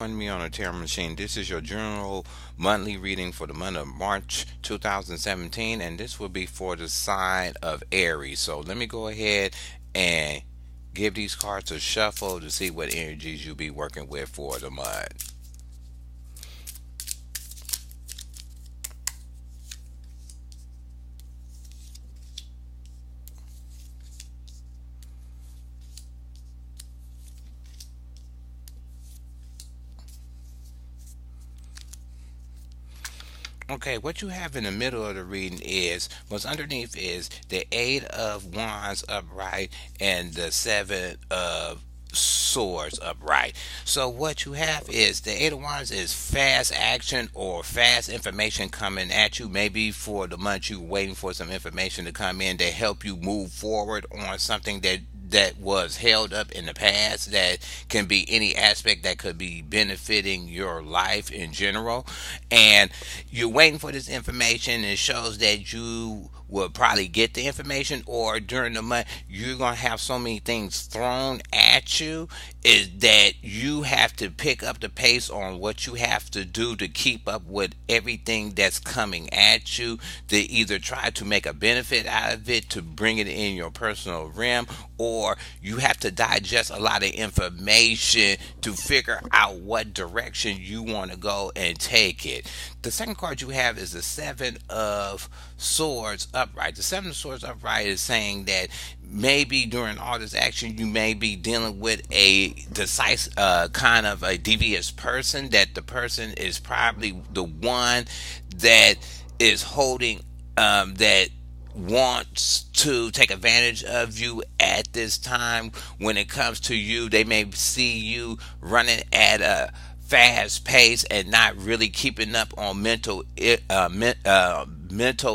Join me on a tarot machine. This is your general monthly reading for the month of March 2017, and this will be for the sign of Aries. So let me go ahead and give these cards a shuffle to see what energies you'll be working with for the month. Okay, what you have in the middle of the reading is what's underneath is the Eight of Wands upright and the Seven of Swords upright. So what you have is the Eight of Wands is fast action or fast information coming at you. Maybe for the month you waiting for some information to come in to help you move forward on something that was held up in the past, that can be any aspect that could be benefiting your life in general, and you're waiting for this information. It shows that you will probably get the information, or during the month you're going to have so many things thrown at you is that you have to pick up the pace on what you have to do to keep up with everything that's coming at you, to either try to make a benefit out of it, to bring it in your personal realm, or you have to digest a lot of information to figure out what direction you want to go and take it. The second card you have is the Seven of Swords upright. The Seven of Swords upright is saying that maybe during all this action you may be dealing with a decisive kind of a devious person, that the person is probably the one that is holding that wants to take advantage of you at this time. When it comes to you, they may see you running at a fast pace and not really keeping up on mental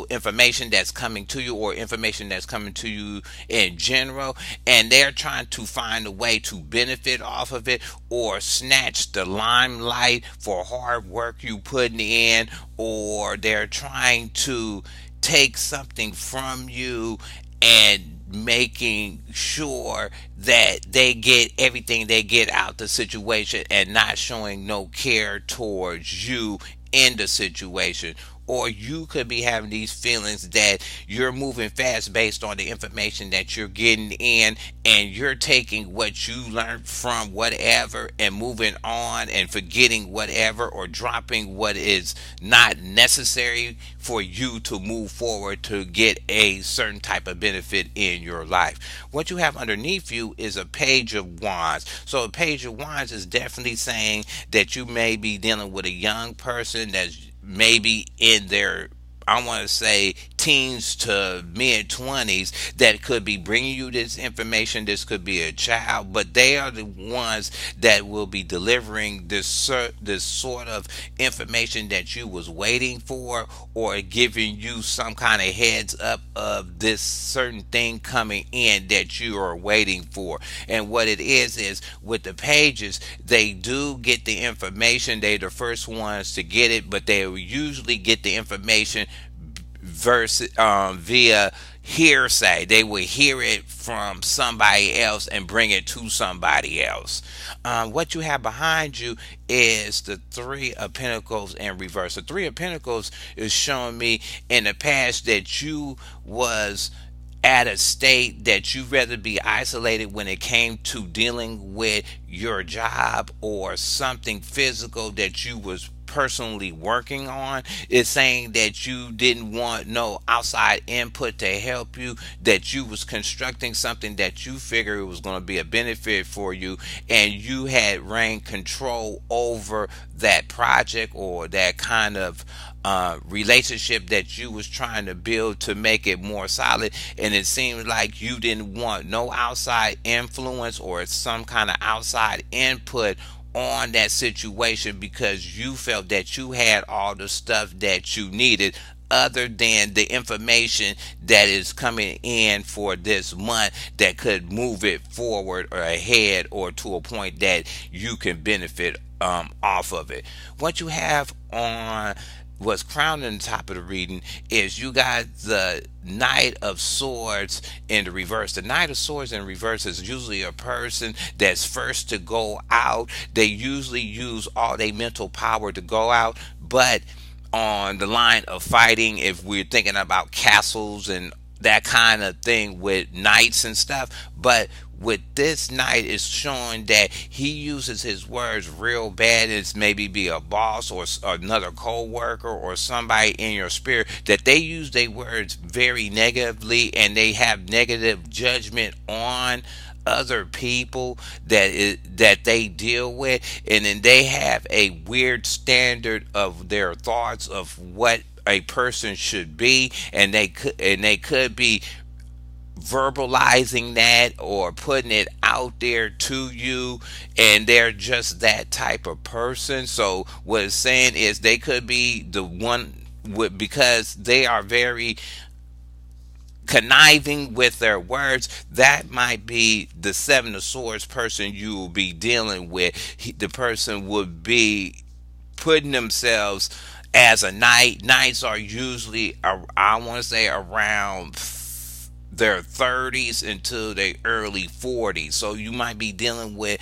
information that's coming to you, or information that's coming to you in general, and they're trying to find a way to benefit off of it or snatch the limelight for hard work you putting in, or they're trying to take something from you and making sure that they get everything they get out the situation and not showing no care towards you in the situation. Or you could be having these feelings that you're moving fast based on the information that you're getting in, and you're taking what you learned from whatever and moving on and forgetting whatever, or dropping what is not necessary for you to move forward to get a certain type of benefit in your life. What you have underneath you is a Page of Wands. So a Page of Wands is definitely saying that you may be dealing with a young person that's maybe in their, I want to say, teens to mid 20s, that could be bringing you this information. This could be a child, but they are the ones that will be delivering this sort of information that you was waiting for, or giving you some kind of heads up of this certain thing coming in that you are waiting for. And what it is with the pages, they do get the information. They're the first ones to get it, but they will usually get the information versus via hearsay. They will hear it from somebody else and bring it to somebody else. What you have behind you is the Three of Pentacles in reverse. The Three of Pentacles is showing me in the past that you was at a state that you rather be isolated when it came to dealing with your job or something physical that you was personally working on. Is saying that you didn't want no outside input to help you, that you was constructing something that you figured was going to be a benefit for you, and you had reign control over that project or that kind of relationship that you was trying to build to make it more solid. And it seems like you didn't want no outside influence or some kind of outside input on that situation, because you felt that you had all the stuff that you needed, other than the information that is coming in for this month that could move it forward or ahead, or to a point that you can benefit off of it. What you have on what's crowned in the top of the reading is you got the Knight of Swords in the reverse. The Knight of Swords in reverse is usually a person that's first to go out. They usually use all their mental power to go out, but on the line of fighting, if we're thinking about castles and that kind of thing with knights and stuff, but with this knight is showing that he uses his words real bad. It's maybe be a boss or another co-worker or somebody in your spirit, that they use their words very negatively and they have negative judgment on other people that they deal with, and then they have a weird standard of their thoughts of what a person should be, and they could be verbalizing that or putting it out there to you, and they're just that type of person. So what it's saying is they could be the one with, because they are very conniving with their words. That might be the Seven of Swords person you will be dealing with. The person would be putting themselves as a knight. Knights are usually, I want to say, around their 30s into their early 40s. So you might be dealing with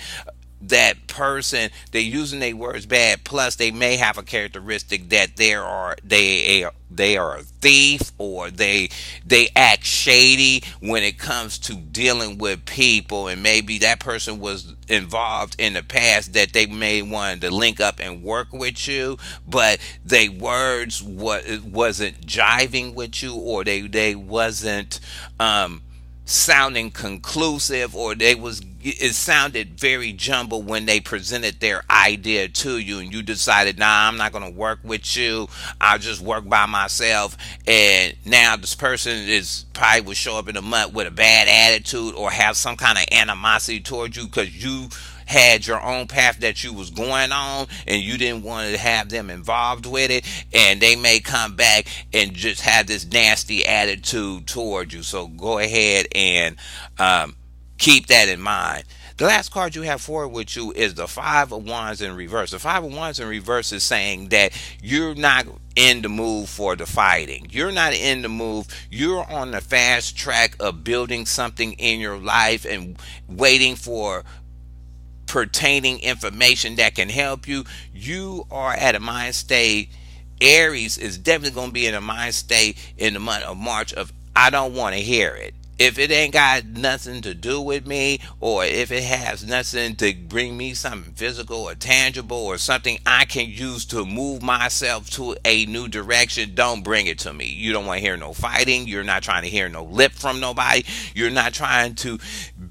that person. They're using their words bad, plus they may have a characteristic that they are a thief, or they act shady when it comes to dealing with people, and maybe that person was involved in the past that they may want to link up and work with you, but they words wasn't jiving with you, or they wasn't sounding conclusive, or it sounded very jumbled when they presented their idea to you, and you decided, nah, I'm not going to work with you, I'll just work by myself. And now this person is probably will show up in a month with a bad attitude or have some kind of animosity towards you because you had your own path that you was going on and you didn't want to have them involved with it, and they may come back and just have this nasty attitude towards you. So go ahead and keep that in mind. The last card you have forward with you is the Five of Wands in reverse. The Five of Wands in reverse is saying that you're not in the mood for the fighting. You're not in the mood. You're on the fast track of building something in your life and waiting for pertaining information that can help you. You are at a mind state. Aries is definitely going to be in a mind state in the month of March of, I don't want to hear it. If it ain't got nothing to do with me, or if it has nothing to bring me something physical or tangible or something I can use to move myself to a new direction, don't bring it to me. You don't want to hear no fighting. You're not trying to hear no lip from nobody. You're not trying to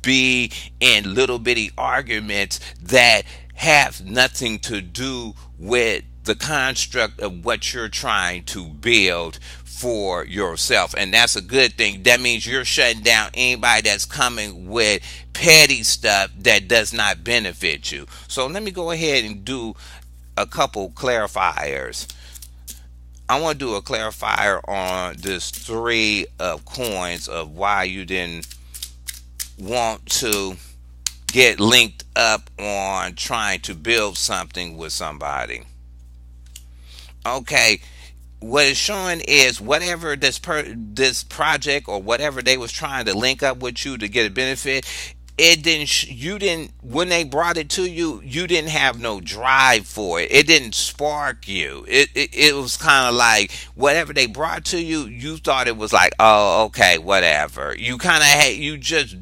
be in little bitty arguments that have nothing to do with the construct of what you're trying to build for yourself. And that's a good thing. That means you're shutting down anybody that's coming with petty stuff that does not benefit you. So let me go ahead and do a couple clarifiers. I want to do a clarifier on this Three of Coins of why you didn't want to get linked up on trying to build something with somebody. Okay, what it's showing is whatever this project or whatever they was trying to link up with you to get a benefit, it didn't you didn't, when they brought it to you, you didn't have no drive for it. It didn't spark you. It was kind of like whatever they brought to you, you thought it was like, oh, okay, whatever. You kind of had, you just,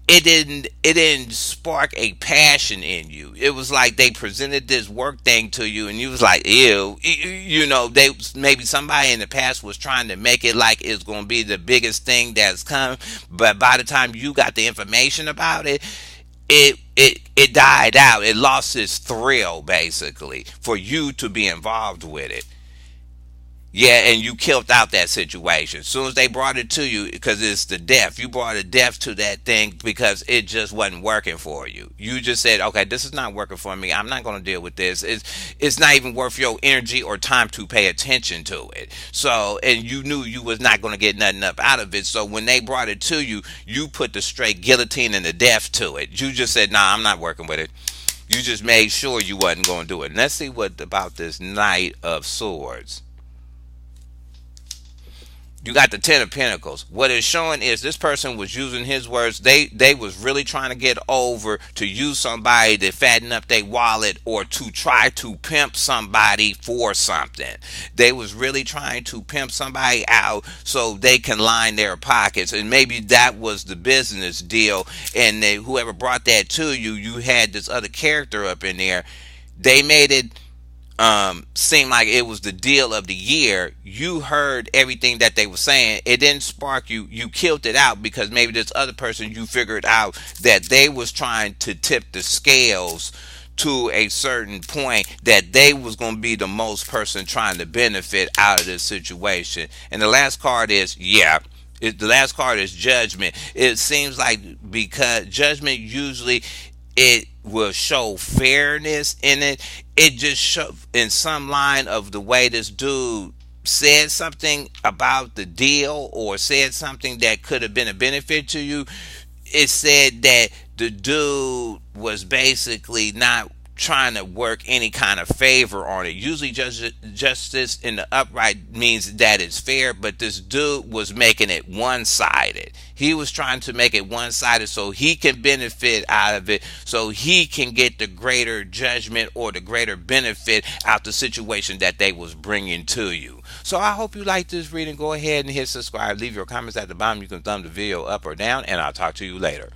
it didn't spark a passion in you. It was like they presented this work thing to you and you was like, ew. They, maybe somebody in the past was trying to make it like it's going to be the biggest thing that's come, but by the time you got the information about it, it died out. It lost its thrill, basically, for you to be involved with it. Yeah, and you killed out that situation. As soon as they brought it to you, because it's the death, you brought a death to that thing because it just wasn't working for you. You just said, okay, this is not working for me. I'm not going to deal with this. It's not even worth your energy or time to pay attention to it. So, and you knew you was not going to get nothing up out of it. So when they brought it to you, you put the straight guillotine and the death to it. You just said, nah, I'm not working with it. You just made sure you wasn't going to do it. And let's see what about this Knight of Swords. You got the Ten of Pentacles. What it's showing is this person was using his words. They was really trying to get over to use somebody to fatten up their wallet or to try to pimp somebody for something. They was really trying to pimp somebody out so they can line their pockets. And maybe that was the business deal. And whoever brought that to you, you had this other character up in there. They made it seemed like it was the deal of the year. You heard everything that they were saying. It didn't spark you. You killed it out because maybe this other person, you figured out that they was trying to tip the scales to a certain point, that they was going to be the most person trying to benefit out of this situation. And the last card is, yeah, the last card is judgment. It seems like, because judgment usually, it will show fairness in it. It just show in some line of the way this dude said something about the deal or said something that could have been a benefit to you. It said that the dude was basically not trying to work any kind of favor on it. Usually justice in the upright means that it's fair, but this dude was making it one-sided. He was trying to make it one-sided so he can benefit out of it, so he can get the greater judgment or the greater benefit out the situation that they was bringing to you. So I hope you like this reading. Go ahead and hit subscribe. Leave your comments at the bottom. You can thumb the video up or down, and I'll talk to you later.